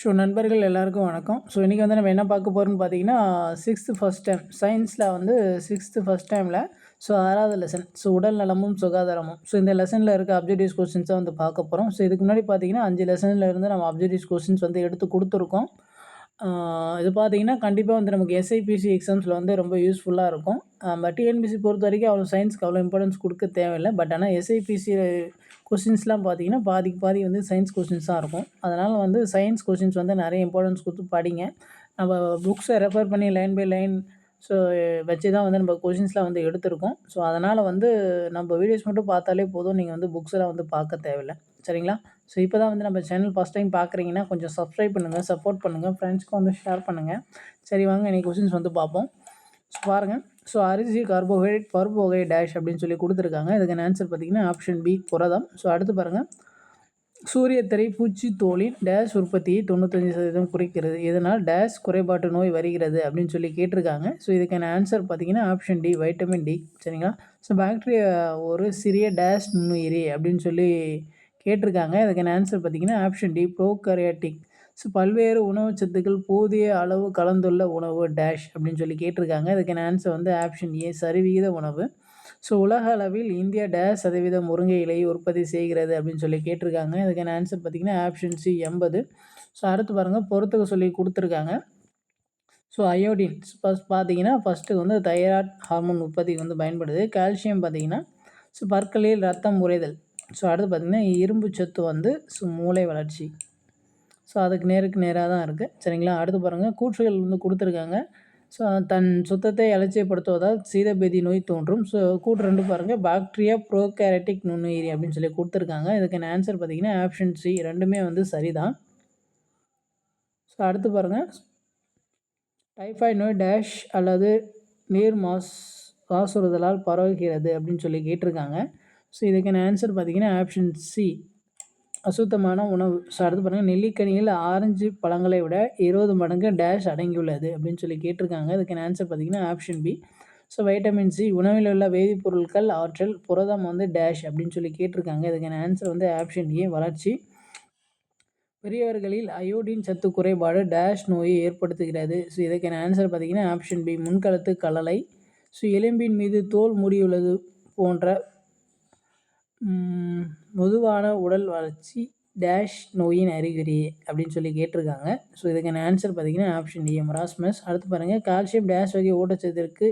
நண்பர்கள் எல்லாருக்கும் வணக்கம். இன்றைக்கி வந்து நம்ம என்ன பார்க்க போகிறோம்னு பார்த்தீங்கன்னா, 6த் ஃபர்ஸ்ட் டைம் சயின்ஸில் வந்து 6த் ஃபர்ஸ்ட் டைமில் 6வது லெசன் உடல் நலமும் சுகாதாரமும். இந்த லெசனில் இருக்க அப்ஜெக்டிவ்ஸ் கொஸ்டின்ஸை வந்து பார்க்க போகிறோம். இதுக்கு முன்னாடி பார்த்தீங்கன்னா 5 லெசனில் இருந்து நம்ம அப்ஜெக்டிவ்ஸ் கொஸ்டின்ஸ் வந்து எடுத்து கொடுத்துருக்கோம். இது பார்த்தீங்கன்னா கண்டிப்பாக வந்து நமக்கு எஸ்ஐபிசி எக்ஸாம்ஸில் வந்து ரொம்ப யூஸ்ஃபுல்லாக இருக்கும். டிஎன்பிசி பொறுத்த வரைக்கும் அவ்வளோ சயின்ஸ்க்கு அவ்வளோ இம்பார்ட்டன்ஸ் கொடுக்க தேவையில்லை. ஆனால் எஸ்ஐபிசி கொஸ்டின்ஸ்லாம் பார்த்தீங்கன்னா பாதிக்கு பாதி வந்து சயின்ஸ் கொஸ்டின்ஸ் தான் இருக்கும். அதனால் வந்து சயின்ஸ் கொஸ்டின்ஸ் வந்து நிறைய இம்பார்ட்டன்ஸ் கொடுத்து படிங்க. நம்ம புக்ஸை ரெஃபர் பண்ணி லைன் பை லைன் வச்சு தான் வந்து நம்ம கொஸ்டின்ஸ்லாம் வந்து எடுத்திருக்கோம். அதனால் வந்து நம்ம வீடியோஸ் மட்டும் பார்த்தாலே போதும். நீங்கள் வந்து புக்ஸ்லாம் வந்து பார்க்க தேவையில்லை. சரிங்களா? இப்போ தான் வந்து நம்ம சேனல் ஃபஸ்ட் டைம் பார்க்குறீங்கன்னா கொஞ்சம் சப்ஸ்கிரைப் பண்ணுங்கள், சப்போர்ட் பண்ணுங்கள், ஃப்ரெண்ட்ஸ்க்கும் வந்து ஷேர் பண்ணுங்கள். சரி வாங்க இன்றைக்கி கொஸ்டின்ஸ் வந்து பார்ப்போம். பாருங்கள். அரிசி, கார்போஹைட்ரேட், பருப்பு வகை டேஷ் அப்படின்னு சொல்லி கொடுத்துருக்காங்க. இதுக்கான ஆன்சர் பார்த்தீங்கன்னா ஆப்ஷன் பி புரதம். அடுத்து பாருங்கள். சூரியத்திரை பூச்சி தோலின் டேஷ் உற்பத்தியை 95% குறைக்கிறது. இதனால் டேஷ் குறைபாட்டு நோய் வருகிறது அப்படின்னு சொல்லி கேட்டிருக்காங்க. இதுக்கான ஆன்சர் பார்த்தீங்கன்னா ஆப்ஷன் டி வைட்டமின் டி. சரிங்களா? பாக்டீரியா ஒரு சிறிய டேஷ் நுண்ணுயிரி அப்படின்னு சொல்லி கேட்டிருக்காங்க. இதுக்கான ஆன்சர் பார்த்தீங்கன்னா ஆப்ஷன் டி ப்ரோகாரியாட்டிக். பல்வேறு உணவு சத்துக்கள் போதிய அளவு கலந்துள்ள உணவு டேஷ் அப்படின்னு சொல்லி கேட்டிருக்காங்க. இதுக்கான ஆன்சர் வந்து ஆப்ஷன் ஏ சரிவிகித உணவு. உலக அளவில் இந்தியா டேஷ் சதவீதம் முருங்கை இலையை உற்பத்தி செய்கிறது அப்படின்னு சொல்லி கேட்டிருக்காங்க. இதுக்கான ஆன்சர் பார்த்தீங்கன்னா ஆப்ஷன் சி 80. அடுத்து பாருங்கள் பொறுத்துக்க சொல்லி கொடுத்துருக்காங்க. அயோடின் பார்த்தீங்கன்னா ஃபஸ்ட்டு வந்து தைராய்டு ஹார்மோன் உற்பத்திக்கு வந்து பயன்படுது. கால்சியம் பார்த்தீங்கன்னா பற்களில் ரத்தம் உறைதல். அடுத்து பார்த்திங்கன்னா இரும்பு சத்து வந்து மூளை வளர்ச்சி. அதுக்கு நேருக்கு நேராக தான் இருக்குது. சரிங்களா? அடுத்து பாருங்கள் கூற்றுகள் வந்து கொடுத்துருக்காங்க. தன் சுத்தத்தை அலட்சியப்படுத்துவதால் சீதபேதி நோய் தோன்றும். கூற்று 2 பாருங்கள் பாக்டீரியா ப்ரோகாரியாட்டிக் நுண்ணுயிரி அப்படின்னு சொல்லி கொடுத்துருக்காங்க. இதுக்கான ஆன்சர் பார்த்தீங்கன்னா ஆப்ஷன் சி ரெண்டுமே வந்து சரிதான். அடுத்து பாருங்கள் டைஃபாய்டு நோய் டேஷ் அல்லது நீர் மாசுறுதலால் பரவுகிறது அப்படின்னு சொல்லி கேட்டிருக்காங்க. இதுக்கான ஆன்சர் பார்த்தீங்கன்னா ஆப்ஷன் சி அசுத்தமான உணவு. அடுத்து பாருங்கள் நெல்லிக்கனியில் ஆரஞ்சு பழங்களை விட 20 மடங்கு டேஷ் அடங்கியுள்ளது அப்படின்னு சொல்லி கேட்டிருக்காங்க. இதுக்கான ஆன்சர் பார்த்தீங்கன்னா ஆப்ஷன் பி வைட்டமின் சி. உணவில் உள்ள வேதிப்பொருட்கள் ஆற்றல் புரதம் வந்து டேஷ் அப்படின்னு சொல்லி கேட்டிருக்காங்க. இதுக்கான ஆன்சர் வந்து ஆப்ஷன் ஏ வளர்ச்சி. பெரியவர்களில் அயோடின் சத்து குறைபாடு டேஷ் நோயை ஏற்படுத்துகிறது. இதுக்கான ஆன்சர் பார்த்தீங்கன்னா ஆப்ஷன் பி முன்கழுத்து கலலை. எலும்பின் மீது தோல் மூடியுள்ளது போன்ற பொதுவான உடல் வளர்ச்சி டேஷ் நோயின் அறிகுறி அப்படின்னு சொல்லி கேட்டிருக்காங்க. இதுக்கான ஆன்சர் பார்த்தீங்கன்னா ஆப்ஷன் ஏ மராஸ்மஸ். அடுத்து பாருங்கள் கால்சியம் டேஷ் வகை ஊட்டச்சத்திற்கு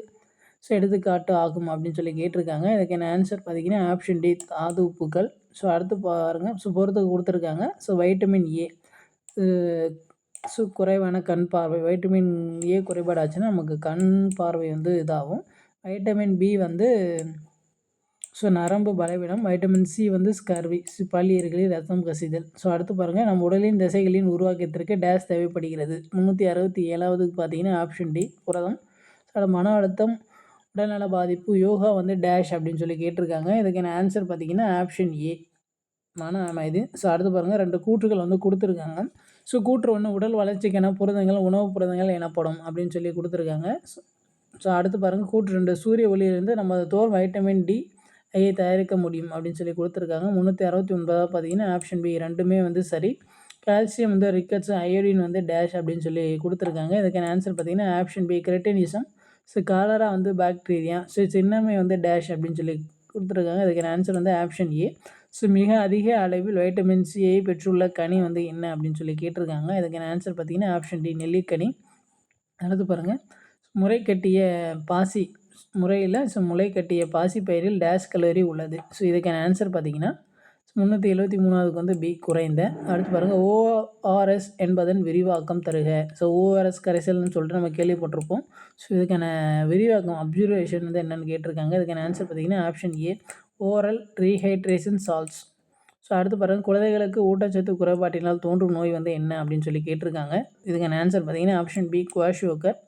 எடுத்துக்காட்டு ஆகும் அப்படின்னு சொல்லி கேட்டிருக்காங்க. இதுக்கான ஆன்சர் பார்த்தீங்கன்னா ஆப்ஷன் டி தாது உப்புக்கள். அடுத்து பாருங்கள் பொறுத்துக்கு கொடுத்துருக்காங்க. வைட்டமின் ஏ குறைவான கண் பார்வை. வைட்டமின் ஏ குறைபாடு ஆச்சுன்னா நமக்கு கண் பார்வை வந்து இதாகும். வைட்டமின் பி வந்து நரம்பு பலவீனம். வைட்டமின் சி வந்து ஸ்கர்வி பல்லீரல்களில் ரத்தம் கசிதல். அடுத்து பாருங்கள் நம்ம உடலின் தசைகளின் உருவாக்கத்திற்கு டேஷ் தேவைப்படுகிறது. 367வது பார்த்தீங்கன்னா ஆப்ஷன் டி புரதம். மன அழுத்தம் உடல்நல பாதிப்பு யோகா வந்து டேஷ் அப்படின்னு சொல்லி கேட்டிருக்காங்க. இதுக்கான ஆன்சர் பார்த்தீங்கன்னா ஆப்ஷன் ஏ மன அமைதி. அடுத்து பாருங்கள் 2 கூற்றுகள் வந்து கொடுத்துருக்காங்க. கூற்று 1 உடல் வளர்ச்சிக்கான புரதங்கள் உணவு புரதங்கள் எனப்படும் அப்படின்னு சொல்லி கொடுத்துருக்காங்க. அடுத்து பாருங்கள் கூற்று 2 சூரிய ஒளியிலிருந்து நம்ம தோல் வைட்டமின் டி ஐயை தயாரிக்க முடியும் அப்படின்னு சொல்லி கொடுத்துருக்காங்க. 369 பார்த்தீங்கன்னா ஆப்ஷன் பி ரெண்டுமே வந்து சரி. கால்சியம் வந்து ரிக்கட்ஸ் அயோடின் வந்து டேஷ் அப்படின்னு சொல்லி கொடுத்துருக்காங்க. இதுக்கான ஆன்சர் பார்த்தீங்கன்னா ஆப்ஷன் பி கிரெட்டினிசம். காலரா வந்து பாக்டீரியா. சின்னமை வந்து டேஷ் அப்படின்னு சொல்லி கொடுத்துருக்காங்க. இதுக்கான ஆன்சர் வந்து ஆப்ஷன் ஏ. மிக அதிக அளவில் வைட்டமின் சியை பெற்றுள்ள கனி வந்து என்ன அப்படின்னு சொல்லி கேட்டிருக்காங்க. இதுக்கான ஆன்சர் பார்த்தீங்கன்னா ஆப்ஷன் டி நெல்லிக்கனி. அடுத்து பாருங்கள் முறை கட்டிய பாசி முறையில் முளை கட்டிய பாசி பயிரில் டேஷ் கலோரி உள்ளது. இதுக்கான ஆன்சர் பார்த்தீங்கன்னா 373வது வந்து பி குறைந்த. அடுத்து பாருங்கள் ஓஆர்எஸ் என்பதன் விரிவாக்கம் தருக. ஓஆர்எஸ் கரைசல்னு சொல்லிட்டு நம்ம கேள்விப்பட்டிருப்போம். இதுக்கான விரிவாக்கம் அப்சர்வேஷன் வந்து என்னென்னு கேட்டிருக்காங்க. இதுக்கான ஆன்சர் பார்த்தீங்கன்னா option A oral rehydration salts. அடுத்து பாருங்கள் குழந்தைகளுக்கு ஊட்டச்சத்து குறைபாட்டினால் தோன்றும் நோய் வந்து என்ன அப்படின்னு சொல்லி கேட்டிருக்காங்க. இதுக்கான ஆன்சர் பார்த்தீங்கன்னா ஆப்ஷன் பி குவாஷியோக்கர்.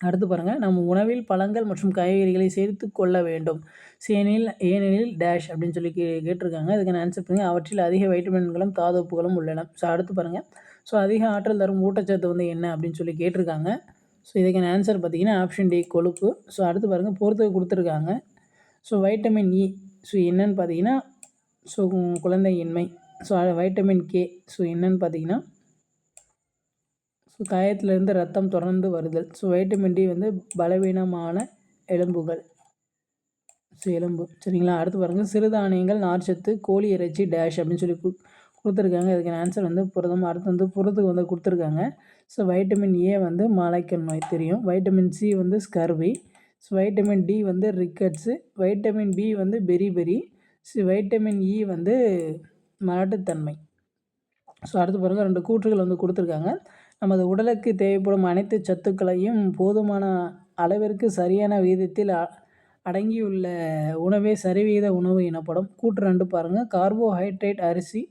அடுத்து பாருங்கள் நம்ம உணவில் பழங்கள் மற்றும் காய்கறிகளை சேர்த்து கொள்ள வேண்டும். ஏனெனில் டேஷ் அப்படின்னு சொல்லி கேட்டிருக்காங்க. இதுக்கான ஆன்சர் பாருங்கள் அவற்றில் அதிக வைட்டமின்களும் தாதுப்புகளும் உள்ளன. அடுத்து பாருங்கள் அதிக ஆற்றல் தரும் ஊட்டச்சத்து வந்து என்ன அப்படின்னு சொல்லி கேட்டிருக்காங்க. இதுக்கான ஆன்சர் பார்த்தீங்கன்னா ஆப்ஷன் டி கொழுப்பு. அடுத்து பாருங்கள் பொறுத்துக்கு கொடுத்துருக்காங்க. வைட்டமின் இ என்னன்னு பார்த்தீங்கன்னா குழந்தையின்மை. வைட்டமின் கே என்னன்னு பார்த்தீங்கன்னா காயத்திலிருந்து ரத்தம் தொடர்ந்து வருதல். ஸோ வைட்டமின் டி வந்து பலவீனமான எலும்புகள். ஸோ எலும்பு சரிங்களா. அடுத்து பாருங்கள், சிறுதானியங்கள், நார்ச்சத்து, கோழி இறைச்சி டேஷ் அப்படின்னு சொல்லி கொடுத்துருக்காங்க. இதுக்கான ஆன்சர் வந்து புரதம். அடுத்து வந்து புரதத்துக்கு வந்து கொடுத்துருக்காங்க. ஸோ வைட்டமின் ஏ வந்து மலைக்கல் நோய் தெரியும். வைட்டமின் சி வந்து ஸ்கர்வி. ஸோ வைட்டமின் டி வந்து ரிக்கட்ஸு. வைட்டமின் பி வந்து பெரி. ஸோ வைட்டமின் இ வந்து மலட்டுத்தன்மை. ஸோ அடுத்து பாருங்கள், 2 கூற்றுகள் வந்து கொடுத்துருக்காங்க. நமது உடலுக்கு தேவைப்படும் அனைத்து சத்துக்களையும் போதுமான அளவிற்கு சரியான விகிதத்தில் அடங்கியுள்ள உணவே சரிவிகித உணவு எனப்படும். கூற்று 2 பாருங்கள், கார்போஹைட்ரேட் அரிசி,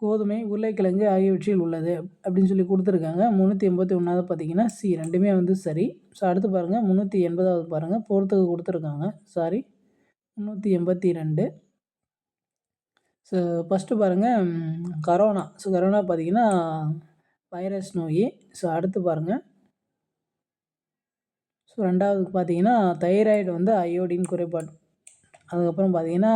கோதுமை, உருளைக்கிழங்கு ஆகியவற்றில் உள்ளது அப்படின்னு சொல்லி கொடுத்துருக்காங்க. 381வது பார்த்தீங்கன்னா சி, ரெண்டுமே வந்து சரி. ஸோ அடுத்து பாருங்கள், 380வது பாருங்கள், போகிறதுக்கு கொடுத்துருக்காங்க. சாரி, 382. ஸோ ஃபஸ்ட்டு பாருங்கள், கரோனா. ஸோ கரோனா பார்த்தீங்கன்னா வைரஸ் நோய். ஸோ அடுத்து பாருங்கள், ஸோ 2வது பார்த்தீங்கன்னா தைராய்டு வந்து அயோடின் குறைபாடு. அதுக்கப்புறம் பார்த்தீங்கன்னா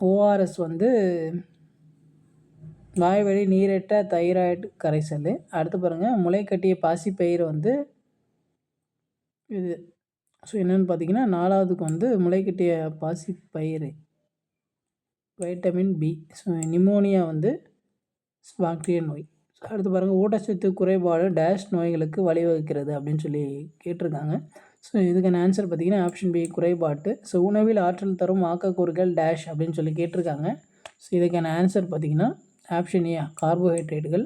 ஓஆர்எஸ் வந்து வாய்வழி நீரற்ற தைராய்டு கரைசல். அடுத்து பாருங்கள், முளைக்கட்டிய பாசிப்பயிறு வந்து இது. ஸோ என்னென்னு பார்த்தீங்கன்னா 4வதுக்கு வந்து முளைக்கட்டிய பாசிப்பயிறு வைட்டமின் பி. ஸோ நிமோனியா வந்து பாக்டீரியா நோய். அடுத்து பாருங்கள், ஊட்டச்சத்து குறைபாடு டேஷ் நோய்களுக்கு வழிவகுக்கிறது அப்படின்னு சொல்லி கேட்டிருக்காங்க. ஸோ இதுக்கான ஆன்சர் பார்த்திங்கன்னா ஆப்ஷன் பி, குறைபாட்டு. ஸோ உணவில் ஆற்றல் தரும் ஆக்கக்கூறுகள் டேஷ் அப்படின்னு சொல்லி கேட்டிருக்காங்க. ஸோ இதுக்கான ஆன்சர் பார்த்திங்கன்னா ஆப்ஷன் ஏ, கார்போஹைட்ரேட்டுகள்.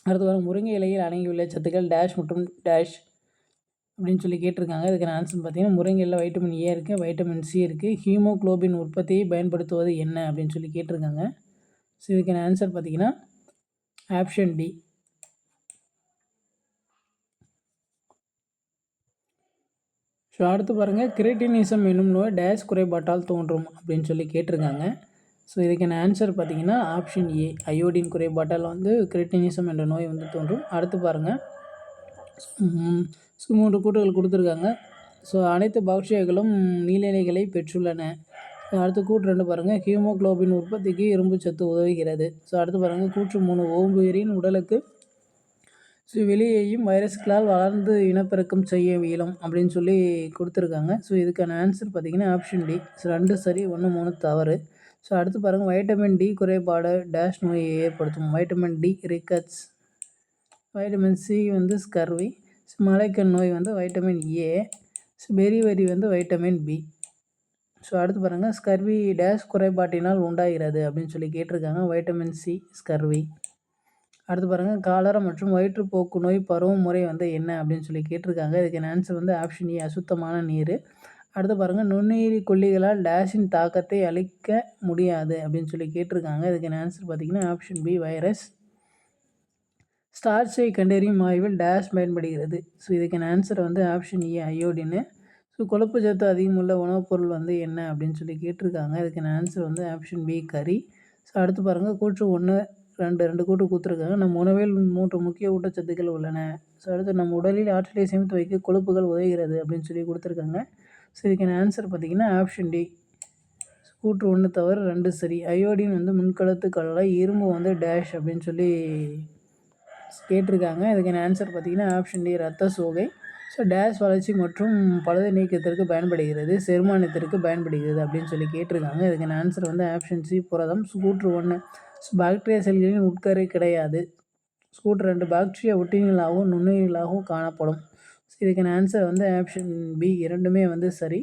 அடுத்து வரும், முருங்கை இலையில் அடங்கியுள்ள சத்துக்கள் டேஷ் மற்றும் டேஷ் அப்படின்னு சொல்லி கேட்டிருக்காங்க. இதுக்கான ஆன்சர் பார்த்திங்கன்னா முருங்கையில் வைட்டமின் ஏ இருக்குது, வைட்டமின் சி இருக்குது. ஹீமோக்ளோபின் உற்பத்தியை பயன்படுத்துவது என்ன அப்படின்னு சொல்லி கேட்டிருக்காங்க. ஸோ இதுக்கான ஆன்சர் பார்த்திங்கன்னா ஆப்ஷன் டி. ஸோ அடுத்து பாருங்கள், கிரேட்டினிசம் என்னும் நோய் டேஷ் குறைபாட்டால் தோன்றும் அப்படின்னு சொல்லி கேட்டிருக்காங்க. ஸோ இதுக்கான ஆன்சர் பார்த்திங்கன்னா ஆப்ஷன் ஏ, அயோடின் குறைபாட்டால் வந்து கிரேட்டினிசம் என்ற நோய் வந்து தோன்றும். அடுத்து பாருங்கள், 3 கூற்றுகள் கொடுத்துருக்காங்க. ஸோ அனைத்து பாக்டீரியாக்களும் நீரிணைகளை பெற்றுள்ளன. அடுத்து கூற்று 2 பாருங்கள், ஹீமோக்ளோபின் உற்பத்திக்கு இரும்பு சத்து உதவுகிறது. ஸோ அடுத்து பாருங்கள், கூற்று 3, ஓம்புயிரின் உடலுக்கு வெளியேயும் வைரஸ்களால் வளர்ந்து இனப்பெருக்கம் செய்ய இயலும் அப்படின்னு சொல்லி கொடுத்துருக்காங்க. ஸோ இதுக்கான ஆன்சர் பார்த்திங்கன்னா ஆப்ஷன் டி. ஸோ 2 சரி, 1, 3 தவறு. ஸோ அடுத்து பாருங்கள், வைட்டமின் டி குறைபாடு டேஷ் நோயை ஏற்படுத்தும். Vitamin D rickets. Vitamin C வந்து ஸ்கர்வி. மலைக்கண் நோய் வந்து வைட்டமின் ஏ. பெரி வந்து வைட்டமின் பி. ஸோ அடுத்து பாருங்கள், ஸ்கர்வி டேஷ் குறைபாட்டினால் உண்டாகிறது அப்படின்னு சொல்லி கேட்டிருக்காங்க. Vitamin C, scurvy. அடுத்து பாருங்கள், காலரா மற்றும் வயிற்றுப்போக்கு நோய் பருவம் முறை வந்து என்ன அப்படின்னு சொல்லி கேட்டிருக்காங்க. இதுக்கான ஆன்சர் வந்து ஆப்ஷன் ஏ, அசுத்தமான நீர். அடுத்து பாருங்கள், நுண்ணுயிரி கொல்லிகளால் டேஷின் தாக்கத்தை அளிக்க முடியாது அப்படின்னு சொல்லி கேட்டிருக்காங்க. இதுக்கான ஆன்சர் பார்த்திங்கன்னா ஆப்ஷன் பி, வைரஸ். ஸ்டார்ச்சை கண்டறியும் ஆய்வில் டேஷ் பயன்படுகிறது. ஸோ இதுக்கான ஆன்சர் வந்து ஆப்ஷன் ஏ, அயோடின்னு. ஸோ கொழுப்பு சத்து அதிகமுள்ள உணவுப் பொருள் வந்து என்ன அப்படின்னு சொல்லி கேட்டிருக்காங்க. இதுக்கான ஆன்சர் வந்து ஆப்ஷன் பி, கறி. ஸோ அடுத்து பாருங்கள், கூற்று 1, 2 கூற்று கொடுத்துருக்காங்க. நம் உணவில் 3 முக்கிய ஊட்டச்சத்துக்கள் உள்ளன. ஸோ அடுத்து, நம் உடலில் ஆற்றலை சேமித்து வைக்க கொழுப்புகள் உதவுகிறது அப்படின்னு சொல்லி கொடுத்துருக்காங்க. ஸோ இதுக்கான ஆன்சர் பார்த்திங்கன்னா ஆப்ஷன் டி. கூற்று 1 தவிர 2 சரி. அயோடின் வந்து முன்கழுத்து கல்லை, இரும்பு வந்து டேஷ் அப்படின்னு சொல்லி கேட்டிருக்காங்க. இதுக்கான ஆன்சர் பார்த்திங்கன்னா ஆப்ஷன் டி, இரத்த சோகை. ஸோ டேஷ் வளர்ச்சி மற்றும் பழுது நீக்கத்திற்கு பயன்படுகிறது, செரிமானத்திற்கு பயன்படுகிறது அப்படின்னு சொல்லி கேட்டிருக்காங்க. இதுக்கான ஆன்சர் வந்து ஆப்ஷன் சி, புரதம். கூற்று 1, பாக்டீரியா செல்களின் உட்கரு கிடையாது. கூற்று 2, பாக்டீரியா ஒட்டினிகளாகவும் நுண்ணுயிர்களாகவும் காணப்படும். இதுக்கான ஆன்சர் வந்து ஆப்ஷன் பி, இரண்டுமே வந்து சரி.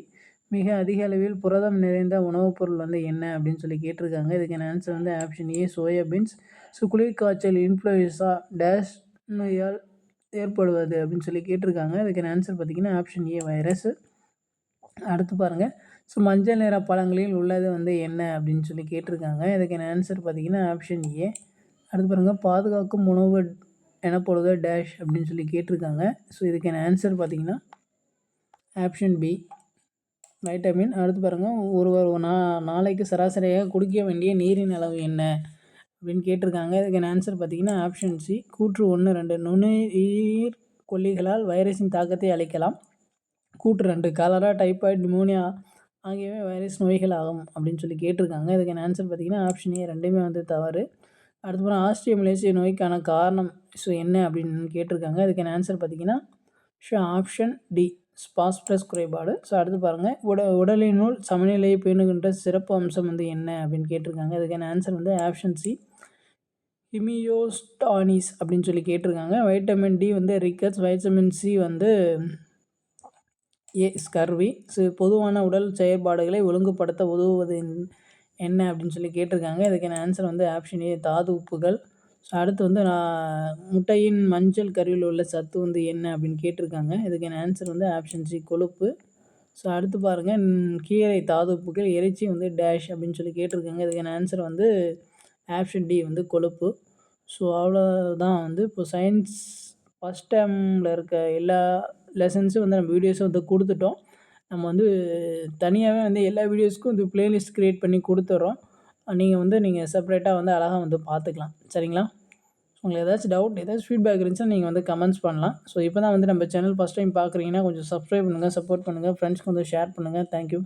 மிக அதிக அளவில் புரதம் நிறைந்த உணவுப் பொருள் வந்து என்ன அப்படின்னு சொல்லி கேட்டிருக்காங்க. இதுக்கான ஆன்சர் வந்து ஆப்ஷன் ஏ, சோயாபீன்ஸ். ஸோ குளிர்காய்ச்சல் இன்ஃப்ளூயன்ஸா டேஷ் நோயால் ஏற்படுவது அப்படின்னு சொல்லி கேட்டிருக்காங்க. இதுக்கான ஆன்சர் பார்த்திங்கன்னா ஆப்ஷன் ஏ, வைரஸ். அடுத்து பாருங்கள், ஸோ மஞ்சள் நிற பழங்களில் உள்ளது வந்து என்ன அப்படின்னு சொல்லி கேட்டிருக்காங்க. இதுக்கான ஆன்சர் பார்த்திங்கன்னா ஆப்ஷன் ஏ. அடுத்து பாருங்கள், பாதுகாக்கும் உணவு எனப்படுவது டேஷ் அப்படின்னு சொல்லி கேட்டிருக்காங்க. ஸோ இதுக்கான ஆன்சர் பார்த்திங்கன்னா ஆப்ஷன் பி, வைட்டமின். அடுத்து பாருங்கள், ஒருவர் நாளைக்கு சராசரியாக குடிக்க வேண்டிய நீரின் அளவு என்ன அப்படின்னு கேட்டிருக்காங்க. இதுக்கான ஆன்சர் பார்த்திங்கன்னா ஆப்ஷன் சி, கூற்று 1, 2, நுண்ணுயிர் கொல்லிகளால் வைரஸின் தாக்கத்தை அளிக்கலாம். கூற்று 2, காலரா, டைபாய்டு, நிமோனியா ஆகியவை வைரஸ் நோய்கள் ஆகும் அப்படின்னு சொல்லி கேட்டிருக்காங்க. இதுக்கான ஆன்சர் பார்த்திங்கன்னா ஆப்ஷன் ஏ, ரெண்டுமே வந்து தவறு. அடுத்து ஆஸ்ட்ரியோமலேசியா நோய்க்கான காரணம் என்ன அப்படின்னு கேட்டிருக்காங்க. அதுக்கான ஆன்சர் பார்த்தீங்கன்னா ஆப்ஷன் டி பாஸ்பரஸ் குறைபாடு. ஸோ அடுத்து பாருங்கள், உடலினுள் சமநிலையை பேணுகின்ற சிறப்பு அம்சம் என்ன அப்படின்னு கேட்டிருக்காங்க. அதுக்கான ஆன்சர் ஆப்ஷன் சி ஹிமியோஸ்டானிஸ் அப்படின்னு சொல்லி கேட்டிருக்காங்க. Vitamin D rickets, vitamin C scurvy. So பொதுவான உடல் செயல்பாடுகளை ஒழுங்குபடுத்த உதவுவது என்ன அப்படின்னு சொல்லி கேட்டிருக்காங்க. இதுக்கான ஆன்சர் ஆப்ஷன் ஏ தாது உப்புகள். ஸோ அடுத்து முட்டையின் மஞ்சள் கருவில் உள்ள சத்து என்ன அப்படின்னு கேட்டிருக்காங்க. இதுக்கான ஆன்சர் ஆப்ஷன் சி கொழுப்பு. ஸோ அடுத்து பாருங்கள், கீரை தாது உப்புகள், இறைச்சி டேஷ் அப்படின்னு சொல்லி கேட்டிருக்காங்க. இதுக்கான ஆன்சர் ஆப்ஷன் டி கொழுப்பு. ஸோ அவ்வளோதான் இப்போ சயின்ஸ் ஃபஸ்ட் டேர்மில் இருக்க எல்லா லெசன்ஸும் நம்ம வீடியோஸும் கொடுத்துட்டோம். நம்ம தனியாகவே எல்லா வீடியோஸ்க்கும் ப்ளேலிஸ்ட் க்ரியேட் பண்ணி கொடுத்துட்றோம். நீங்கள் செப்பரேட்டாக அழகாக பார்த்துக்கலாம். சரிங்களா? உங்களுக்கு ஏதாச்சும் டவுட், ஏதாச்சும் ஃபீட்பேக் இருந்துச்சுன்னா நீங்கள் கமெண்ட்ஸ் பண்ணலாம். ஸோ இப்போ தான் நம்ம சேனல் ஃபஸ்ட் டைம் பார்க்குறீங்கன்னா கொஞ்சம் சப்ஸ்கிரைப் பண்ணுங்கள், சப்போர்ட் பண்ணுங்கள், ஃப்ரெண்ட்ஸ்க்கு ஷேர் பண்ணுங்கள். தேங்க்யூ.